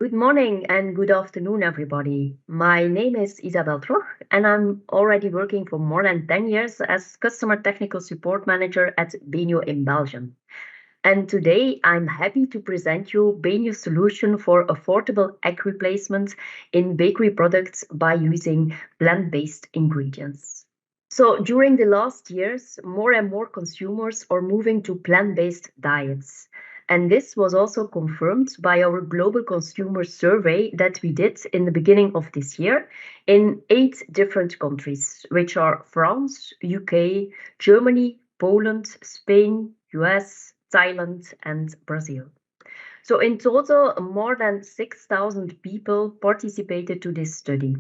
Good morning and good afternoon, everybody. My name is Isabel Trogh, and I'm already working for more than 10 years as Customer Technical Support Manager at BENEO in Belgium. And today I'm happy to present you BENEO's solution for affordable egg replacement in bakery products by using plant-based ingredients. So during the last years, more and more consumers are moving to plant-based diets. And this was also confirmed by our global consumer survey that we did in the beginning of this year in 8 different countries, which are France, UK, Germany, Poland, Spain, US, Thailand, and Brazil. So in total, more than 6,000 people participated to this study.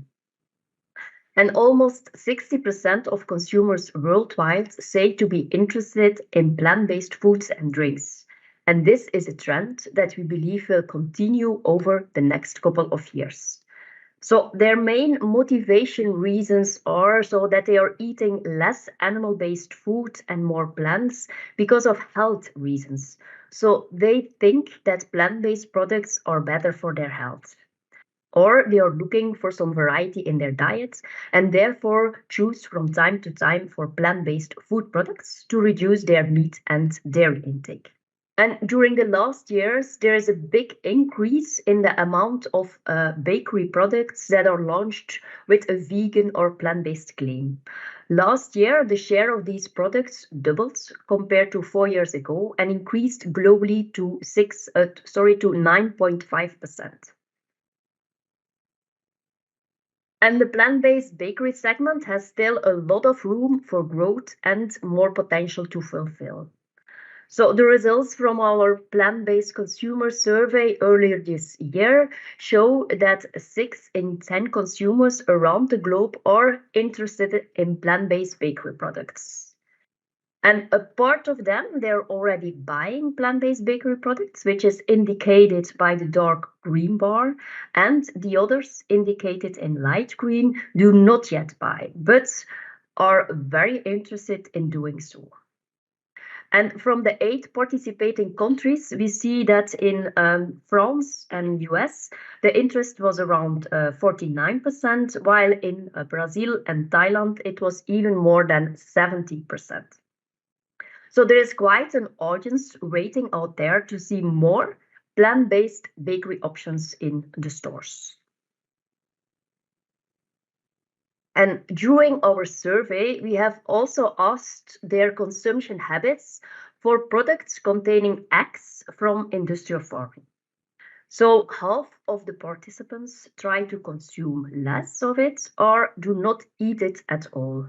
And almost 60% of consumers worldwide say to be interested in plant-based foods and drinks. And this is a trend that we believe will continue over the next couple of years. So their main motivation reasons are so that they are eating less animal-based food and more plants because of health reasons. So they think that plant-based products are better for their health. Or they are looking for some variety in their diets and therefore choose from time to time for plant-based food products to reduce their meat and dairy intake. And during the last years, there is a big increase in the amount of bakery products that are launched with a vegan or plant-based claim. Last year, the share of these products doubled compared to 4 years ago and increased globally to 9.5%. And the plant-based bakery segment has still a lot of room for growth and more potential to fulfill. So the results from our plant-based consumer survey earlier this year show that 6 in 10 consumers around the globe are interested in plant-based bakery products. And a part of them, they're already buying plant-based bakery products, which is indicated by the dark green bar, and the others indicated in light green do not yet buy, but are very interested in doing so. And from the 8 participating countries, we see that in France and US, the interest was around 49%, while in Brazil and Thailand, it was even more than 70%. So there is quite an audience waiting out there to see more plant-based bakery options in the stores. And during our survey, we have also asked their consumption habits for products containing eggs from industrial farming. So half of the participants try to consume less of it or do not eat it at all.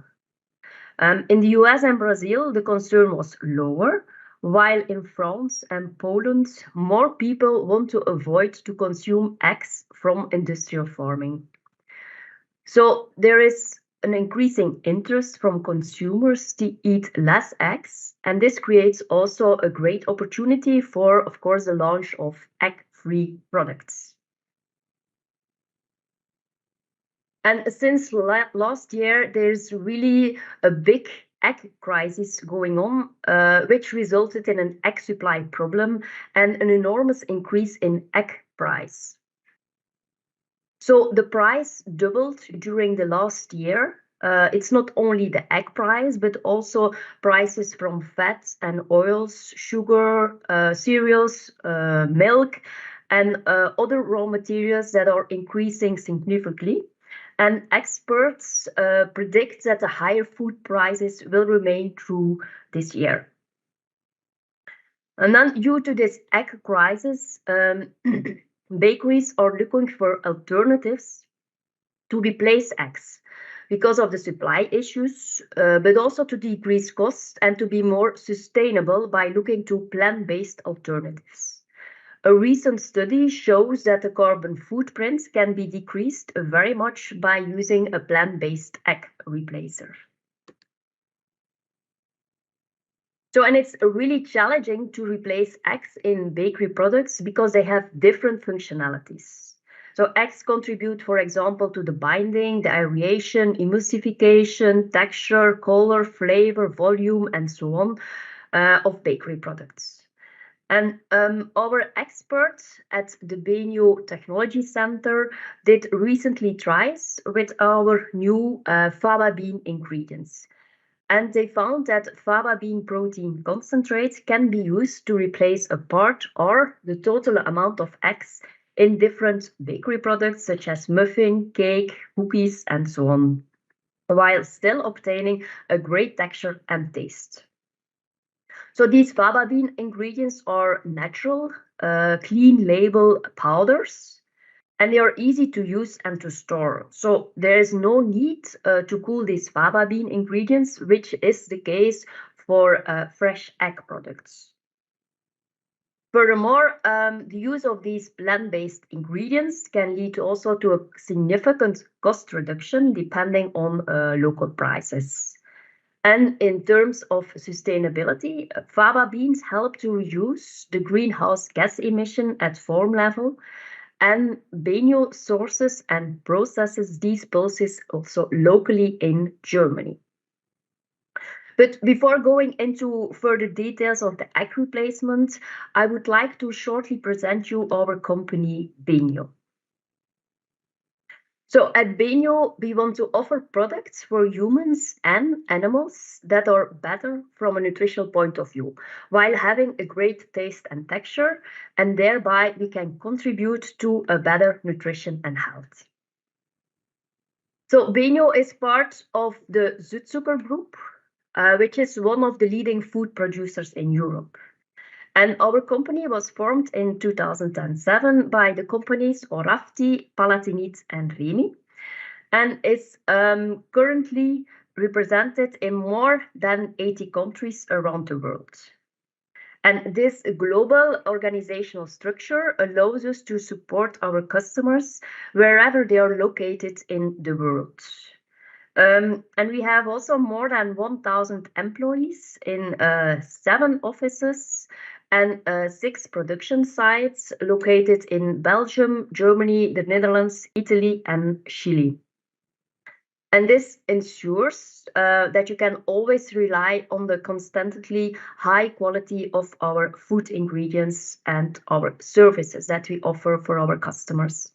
In the US and Brazil, the concern was lower, while in France and Poland, more people want to avoid to consume eggs from industrial farming. So there is an increasing interest from consumers to eat less eggs, and this creates also a great opportunity for, of course, the launch of egg-free products. And since last year, there's really a big egg crisis going on, which resulted in an egg supply problem and an enormous increase in egg price. So the price doubled during the last year. It's not only the egg price, but also prices from fats and oils, sugar, cereals, milk, and other raw materials that are increasing significantly. And experts predict that the higher food prices will remain through this year. And then due to this egg crisis, bakeries are looking for alternatives to replace eggs because of the supply issues, but also to decrease costs and to be more sustainable by looking to plant-based alternatives. A recent study shows that the carbon footprint can be decreased very much by using a plant-based egg replacer. So, and it's really challenging to replace eggs in bakery products because they have different functionalities. So eggs contribute, for example, to the binding, the aeration, emulsification, texture, color, flavor, volume, and so on of bakery products. And our experts at the BENEO Technology Center did recently tries with our new fava bean ingredients. And they found that fava bean protein concentrate can be used to replace a part or the total amount of eggs in different bakery products such as muffin, cake, cookies, and so on, while still obtaining a great texture and taste. So these fava bean ingredients are natural, clean label powders, and they are easy to use and to store. So there is no need to cool these fava bean ingredients, which is the case for fresh egg products. Furthermore, the use of these plant-based ingredients can lead also to a significant cost reduction depending on local prices. And in terms of sustainability, fava beans help to reduce the greenhouse gas emission at farm level, and BENEO sources and processes these pulses also locally in Germany. But before going into further details of the egg replacement, I would like to shortly present you our company, BENEO. So at BENEO, we want to offer products for humans and animals that are better from a nutritional point of view, while having a great taste and texture, and thereby we can contribute to a better nutrition and health. So BENEO is part of the Südzucker Group, which is one of the leading food producers in Europe. And our company was formed in 2007 by the companies Orafti, Palatinate, and Remi, and is currently represented in more than 80 countries around the world. And this global organizational structure allows us to support our customers wherever they are located in the world. And we have also more than 1,000 employees in 7 offices and 6 production sites located in Belgium, Germany, the Netherlands, Italy, and Chile. And this ensures that you can always rely on the constantly high quality of our food ingredients and our services that we offer for our customers.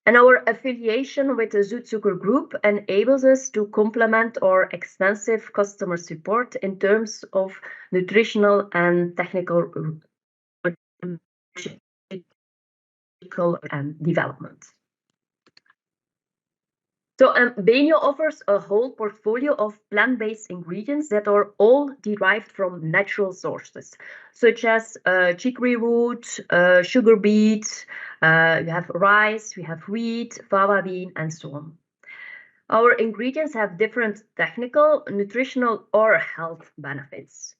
And our affiliation with the Südzucker Group enables us to complement our extensive customer support in terms of nutritional and technical and development. So BENEO offers a whole portfolio of plant-based ingredients that are all derived from natural sources, such as chicory root, sugar beet, we have rice, we have wheat, fava bean, and so on. Our ingredients have different technical, nutritional, or health benefits.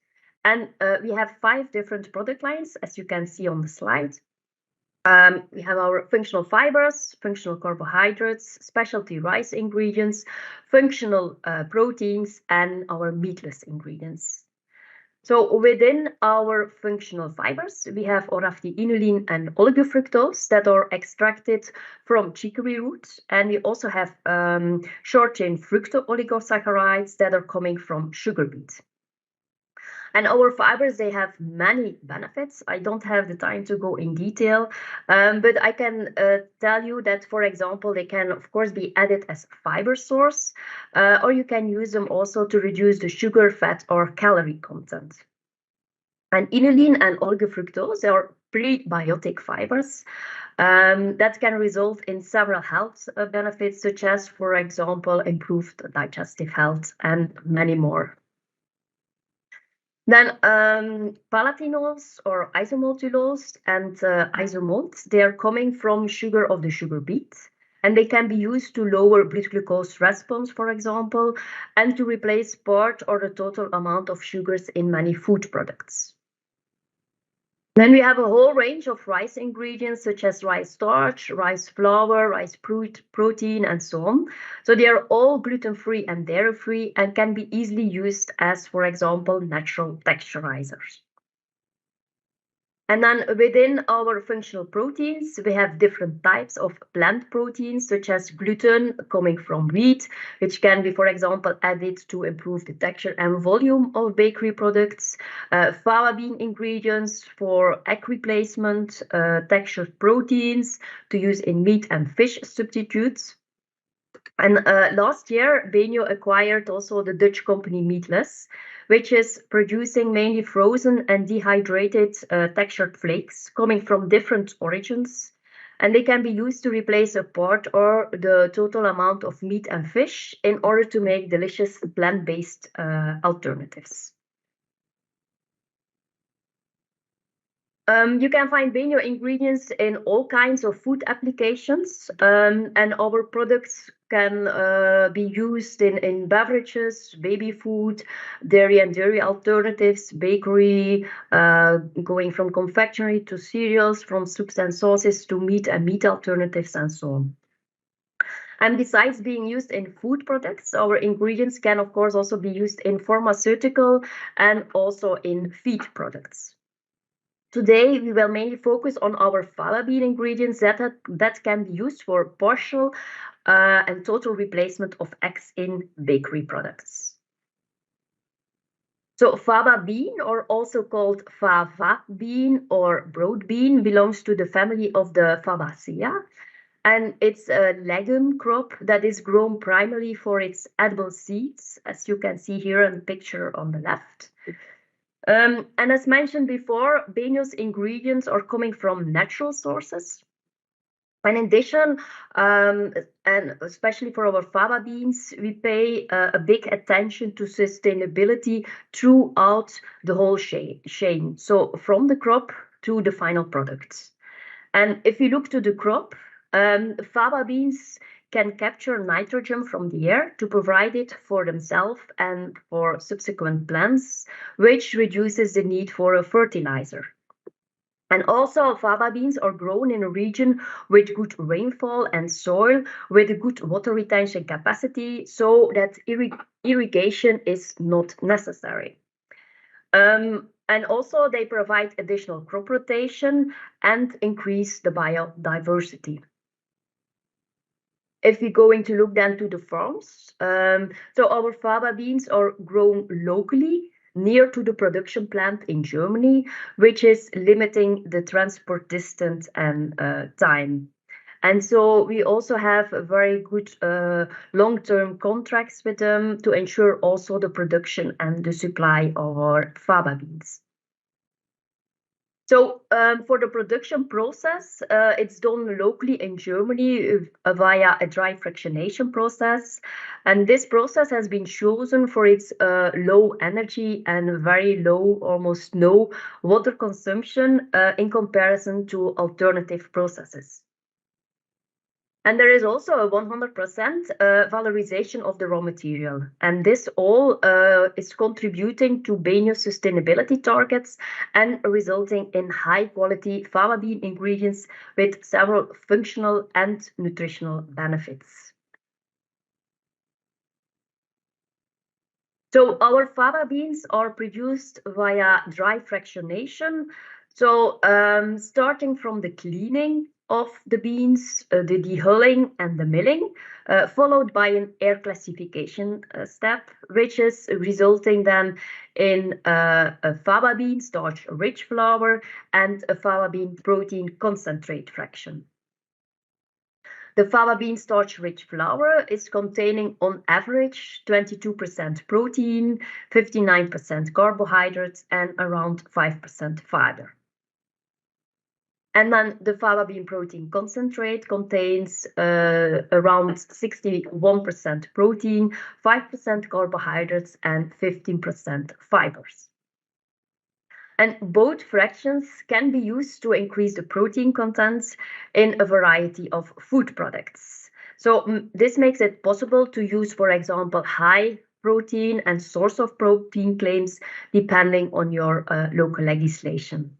And we have 5 different product lines, as you can see on the slide. We have our functional fibers, functional carbohydrates, specialty rice ingredients, functional proteins, and our meatless ingredients. So within our functional fibers, we have Orafti inulin and oligofructose that are extracted from chicory roots. And we also have short-chain fructo-oligosaccharides that are coming from sugar beet. And our fibers, they have many benefits. I don't have the time to go in detail, but I can tell you that, for example, they can, of course, be added as fiber source, or you can use them also to reduce the sugar, fat, or calorie content. And inulin and oligofructose are prebiotic fibers that can result in several health benefits, such as, for example, improved digestive health and many more. Then palatinols or isomaltulose and isomalts, they are coming from sugar of the sugar beet, and they can be used to lower blood glucose response, for example, and to replace part or the total amount of sugars in many food products. Then we have a whole range of rice ingredients such as rice starch, rice flour, rice protein, and so on. So they are all gluten-free and dairy-free and can be easily used as, for example, natural texturizers. And then within our functional proteins, we have different types of plant proteins, such as gluten coming from wheat, which can be, for example, added to improve the texture and volume of bakery products. Fava bean ingredients for egg replacement, textured proteins to use in meat and fish substitutes. And last year, BENEO acquired also the Dutch company Meatless, which is producing mainly frozen and dehydrated textured flakes coming from different origins. And they can be used to replace a part or the total amount of meat and fish in order to make delicious plant-based alternatives. You can find BENEO ingredients in all kinds of food applications, and our products can be used in beverages, baby food, dairy and dairy alternatives, bakery, going from confectionery to cereals, from soups and sauces to meat and meat alternatives, and so on. And besides being used in food products, our ingredients can, of course, also be used in pharmaceutical and also in feed products. Today, we will mainly focus on our fava bean ingredients that can be used for partial and total replacement of eggs in bakery products. So fava bean, or also called fava bean or broad bean, belongs to the family of the Fabaceae. And it's a legume crop that is grown primarily for its edible seeds, as you can see here in the picture on the left. And as mentioned before, BENEO's ingredients are coming from natural sources. And in addition, and especially for our fava beans, we pay a big attention to sustainability throughout the whole chain. So from the crop to the final products. And if you look to the crop, fava beans can capture nitrogen from the air to provide it for themselves and for subsequent plants, which reduces the need for a fertilizer. And also, fava beans are grown in a region with good rainfall and soil with a good water retention capacity, so that irrigation is not necessary. And also, they provide additional crop rotation and increase the biodiversity. If we're going to look then to the farms, so our fava beans are grown locally near to the production plant in Germany, which is limiting the transport distance and time. And so we also have very good long-term contracts with them to ensure also the production and the supply of our fava beans. So for the production process, it's done locally in Germany via a dry fractionation process. And this process has been chosen for its low energy and very low, almost no water consumption in comparison to alternative processes. And there is also a 100% valorization of the raw material. And this all is contributing to BENEO sustainability targets and resulting in high quality fava bean ingredients with several functional and nutritional benefits. So our fava beans are produced via dry fractionation. So starting from the cleaning of the beans, the dehulling and the milling, followed by an air classification step, which is resulting then in a fava bean starch-rich flour and a fava bean protein concentrate fraction. The fava bean starch-rich flour is containing on average 22% protein, 59% carbohydrates, and around 5% fiber. And then the fava bean protein concentrate contains around 61% protein, 5% carbohydrates, and 15% fibers. And both fractions can be used to increase the protein content in a variety of food products. So this makes it possible to use, for example, high protein and source of protein claims depending on your local legislation.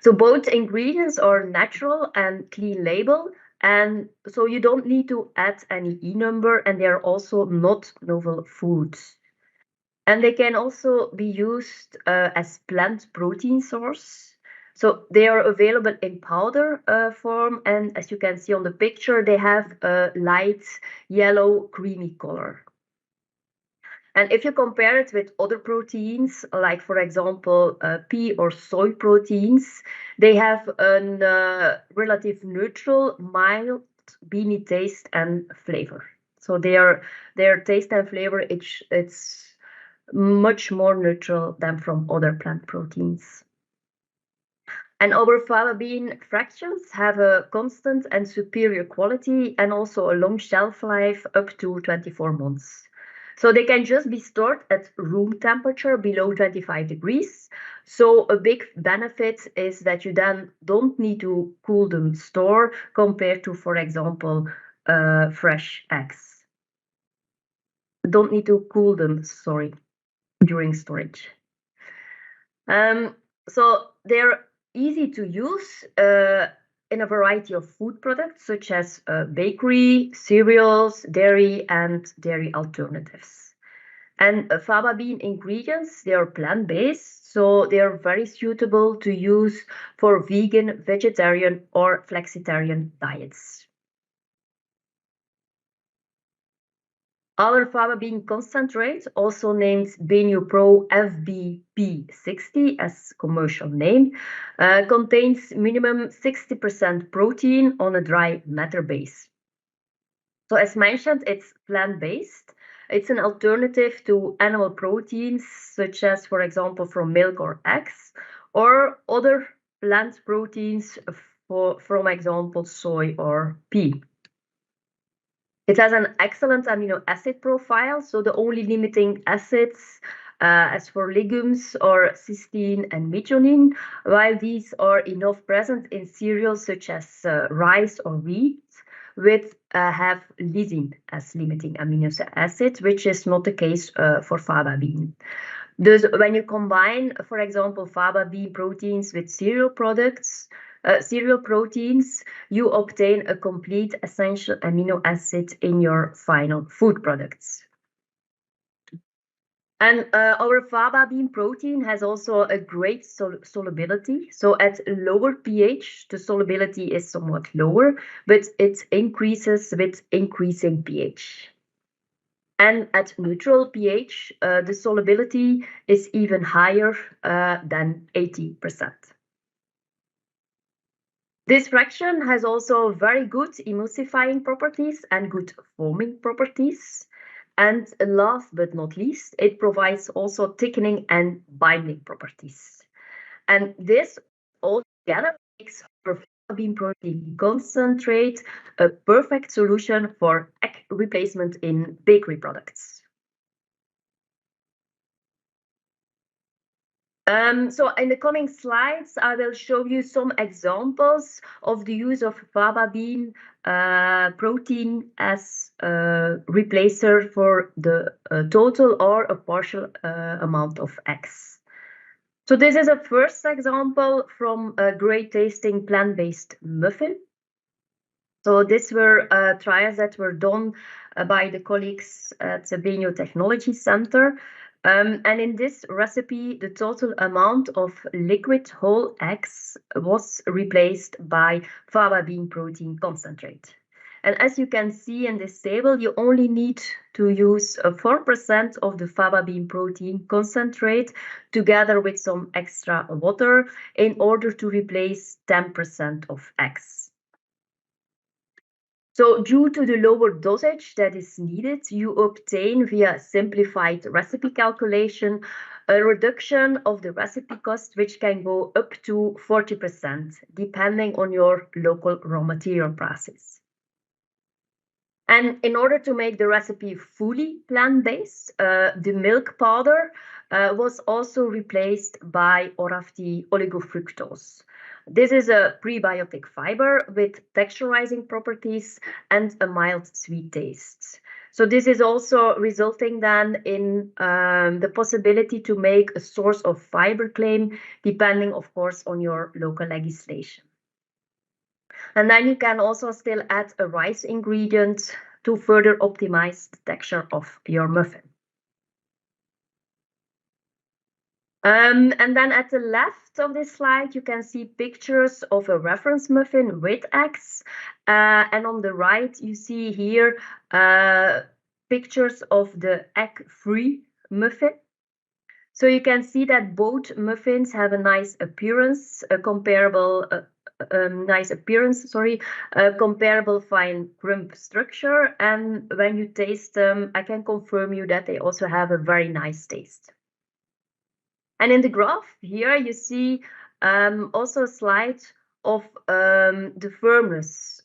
So both ingredients are natural and clean label, and so you don't need to add any E number, and they are also not novel foods. And they can also be used as plant protein source. So they are available in powder form, and as you can see on the picture, they have a light yellow creamy color. And if you compare it with other proteins, like for example, pea or soy proteins, they have a relative neutral, mild, beany taste and flavor. So their taste and flavor, it's much more neutral than from other plant proteins. And our fava bean fractions have a constant and superior quality and also a long shelf life up to 24 months. So they can just be stored at room temperature below 25 degrees. So a big benefit is that you then don't need to cool them store compared to, for example, fresh eggs. Don't need to cool them, sorry, during storage. So they're easy to use in a variety of food products, such as bakery, cereals, dairy, and dairy alternatives. And fava bean ingredients, they are plant-based, so they are very suitable to use for vegan, vegetarian, or flexitarian diets. Our fava bean concentrate, also named BENEO Pro FBP60 as commercial name, contains minimum 60% protein on a dry matter base. So as mentioned, it's plant-based. It's an alternative to animal proteins, such as, for example, from milk or eggs, or other plant proteins from example, soy or pea. It has an excellent amino acid profile, so the only limiting acids as for legumes are cysteine and methionine, while these are enough present in cereals such as rice or wheat, with have lysine as limiting amino acid, which is not the case for fava bean. Thus, when you combine, for example, fava bean proteins with cereal products, cereal proteins, you obtain a complete essential amino acid in your final food products. And our fava bean protein has also a great solubility. So at lower pH, the solubility is somewhat lower, but it increases with increasing pH. And at neutral pH, the solubility is even higher than 80%. This fraction has also very good emulsifying properties and good foaming properties. And last but not least, it provides also thickening and binding properties. And this all together makes our fava bean protein concentrate a perfect solution for egg replacement in bakery products. So in the coming slides, I will show you some examples of the use of fava bean protein as a replacer for the total or a partial amount of eggs. So this is a first example from a great tasting plant-based muffin. So these were trials that were done by the colleagues at the BENEO Technology Center. And in this recipe, the total amount of liquid whole eggs was replaced by fava bean protein concentrate. And as you can see in this table, you only need to use 4% of the fava bean protein concentrate together with some extra water in order to replace 10% of eggs. So due to the lower dosage that is needed, you obtain via simplified recipe calculation a reduction of the recipe cost, which can go up to 40%, depending on your local raw material prices. And in order to make the recipe fully plant-based, the milk powder was also replaced by Orafti oligofructose. This is a prebiotic fiber with texturizing properties and a mild sweet taste. So this is also resulting then in the possibility to make a source of fiber claim, depending, of course, on your local legislation. And then you can also still add a rice ingredient to further optimize the texture of your muffin. And then at the left of this slide, you can see pictures of a reference muffin with eggs. And on the right, you see here pictures of the egg-free muffin. So you can see that both muffins have a nice appearance, a comparable comparable fine crumb structure. And when you taste them, I can confirm you that they also have a very nice taste. And in the graph here, you see also a slide of the firmness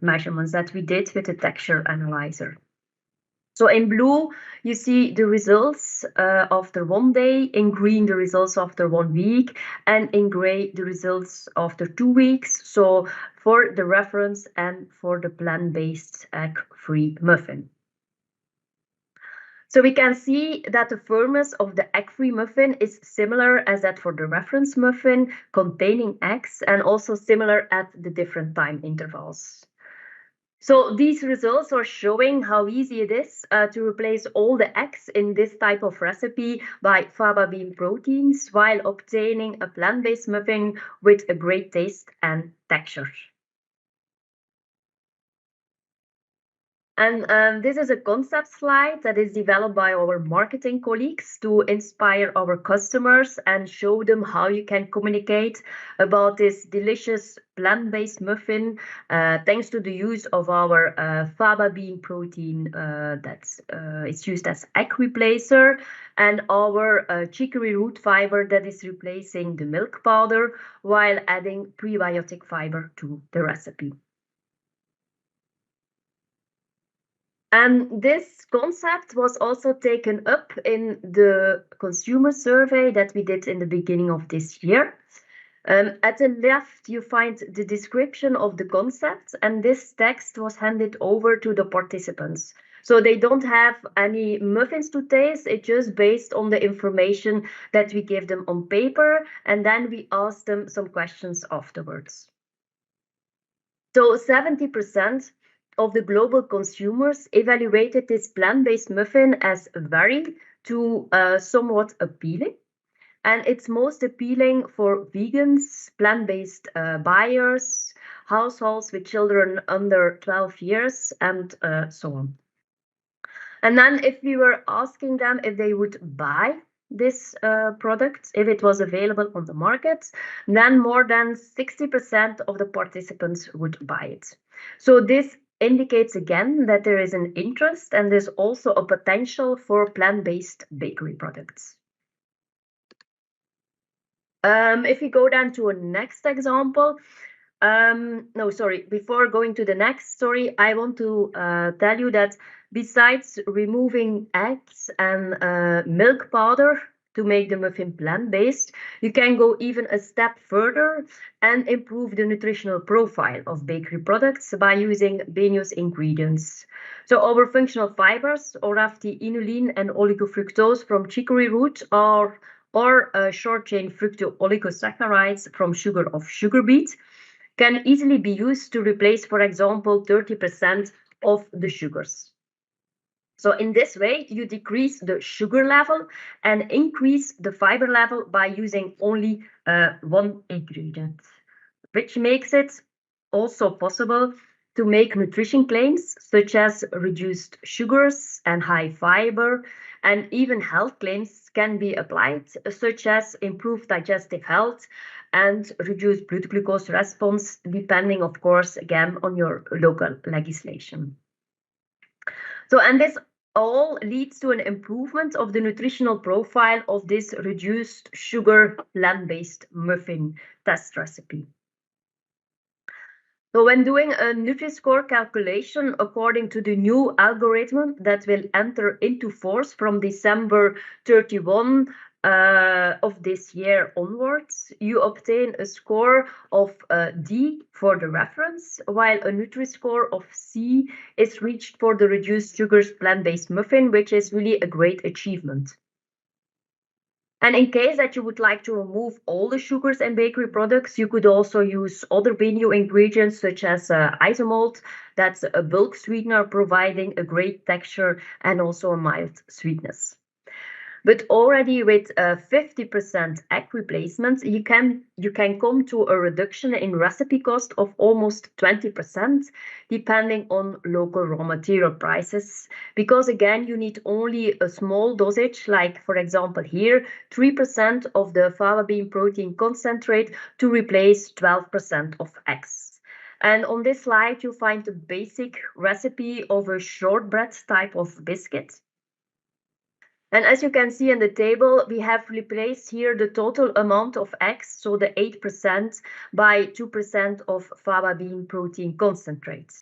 measurements that we did with the texture analyzer. So in blue, you see the results after 1 day, in green, the results after 1 week, and in gray, the results after 2 weeks. So for the reference and for the plant-based egg-free muffin. So we can see that the firmness of the egg-free muffin is similar as that for the reference muffin containing eggs, and also similar at the different time intervals. So these results are showing how easy it is to replace all the eggs in this type of recipe by faba bean proteins while obtaining a plant-based muffin with a great taste and texture. And this is a concept slide that is developed by our marketing colleagues to inspire our customers and show them how you can communicate about this delicious plant-based muffin thanks to the use of our faba bean protein it's used as egg replacer, and our chicory root fiber that is replacing the milk powder while adding prebiotic fiber to the recipe. And this concept was also taken up in the consumer survey that we did in the beginning of this year. At the left, you find the description of the concept, and this text was handed over to the participants. So they don't have any muffins to taste, it's just based on the information that we give them on paper, and then we ask them some questions afterwards. So 70% of the global consumers evaluated this plant-based muffin as very to somewhat appealing. And it's most appealing for vegans, plant-based buyers, households with children under 12 years, and so on. And then if we were asking them if they would buy this product, if it was available on the market, then more than 60% of the participants would buy it. So this indicates again that there is an interest and there's also a potential for plant-based bakery products. If we go down to a next example, before going to the next story, I want to tell you that besides removing eggs and milk powder to make the muffin plant-based, you can go even a step further and improve the nutritional profile of bakery products by using BENEO's ingredients. So our functional fibers, orafti, inulin, and oligofructose from chicory root or short-chain fructooligosaccharides from sugar of sugar beet can easily be used to replace, for example, 30% of the sugars. So in this way, you decrease the sugar level and increase the fiber level by using only one ingredient, which makes it also possible to make nutrition claims such as reduced sugars and high fiber, and even health claims can be applied, such as improved digestive health and reduced blood glucose response, depending, of course, again, on your local legislation. So, and this all leads to an improvement of the nutritional profile of this reduced sugar plant-based muffin test recipe. So when doing a Nutri-Score calculation according to the new algorithm that will enter into force from December 31 of this year onwards, you obtain a score of D for the reference, while a Nutri-Score of C is reached for the reduced sugars plant-based muffin, which is really a great achievement. And in case that you would like to remove all the sugars and bakery products, you could also use other BENEO ingredients such as isomalt. That's a bulk sweetener providing a great texture and also a mild sweetness. But already with 50% egg replacement, you can come to a reduction in recipe cost of almost 20%, depending on local raw material prices. Because again, you need only a small dosage, like for example here, 3% of the fava bean protein concentrate to replace 12% of eggs. And on this slide, you find the basic recipe of a shortbread type of biscuit. And as you can see in the table, we have replaced here the total amount of eggs, so the 8%, by 2% of fava bean protein concentrate.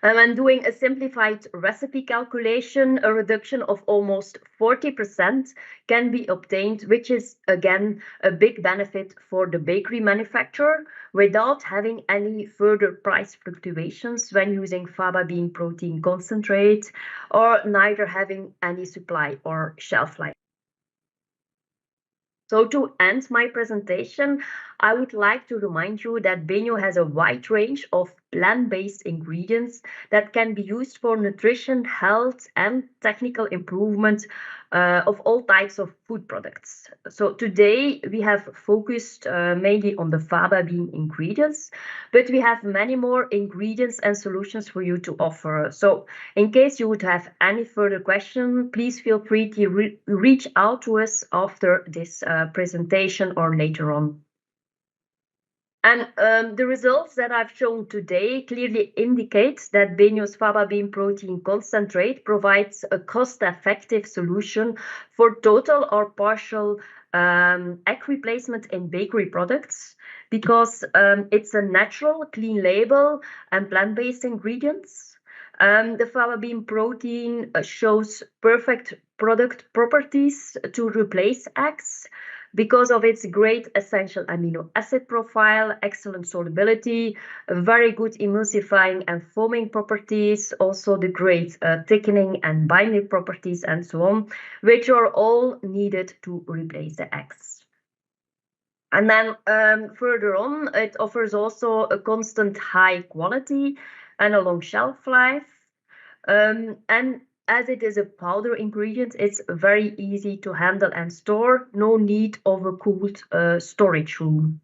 And when doing a simplified recipe calculation, a reduction of almost 40% can be obtained, which is again a big benefit for the bakery manufacturer without having any further price fluctuations when using fava bean protein concentrate, or neither having any supply or shelf life. So to end my presentation, I would like to remind you that BENEO has a wide range of plant-based ingredients that can be used for nutrition, health, and technical improvement of all types of food products. So today we have focused mainly on the fava bean ingredients, but we have many more ingredients and solutions for you to offer. So in case you would have any further questions, please feel free to reach out to us after this presentation or later on. And the results that I've shown today clearly indicate that BENEO's fava bean protein concentrate provides a cost-effective solution for total or partial egg replacement in bakery products, because it's a natural, clean label and plant-based ingredients. The fava bean protein shows perfect product properties to replace eggs because of its great essential amino acid profile, excellent solubility, very good emulsifying and foaming properties, also the great thickening and binding properties and so on, which are all needed to replace the eggs. And then further on, it offers also a constant high quality and a long shelf life. And as it is a powder ingredient, it's very easy to handle and store. No need of a cooled storage room.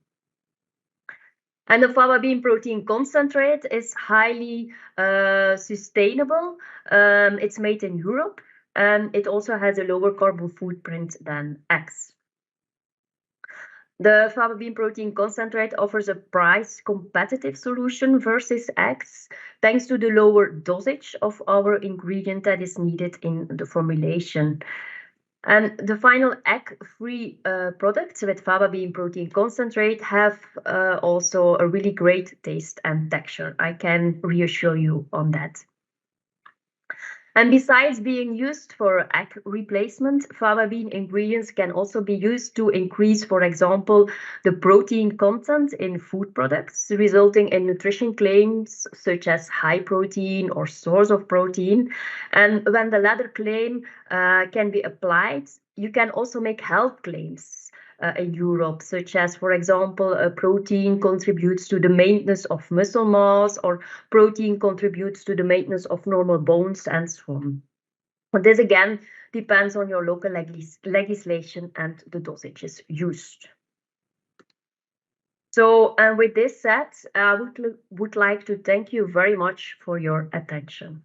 And the fava bean protein concentrate is highly sustainable. It's made in Europe, and it also has a lower carbon footprint than eggs. The fava bean protein concentrate offers a price competitive solution versus eggs, thanks to the lower dosage of our ingredient that is needed in the formulation. And the final egg-free products with fava bean protein concentrate have also a really great taste and texture. I can reassure you on that. And besides being used for egg replacement, fava bean ingredients can also be used to increase, for example, the protein content in food products, resulting in nutrition claims such as high protein or source of protein. And when the latter claim can be applied, you can also make health claims in Europe, such as, for example, protein contributes to the maintenance of muscle mass, or protein contributes to the maintenance of normal bones, and so on. But this again depends on your local legislation and the dosages used. So, and with this said, I would like to thank you very much for your attention.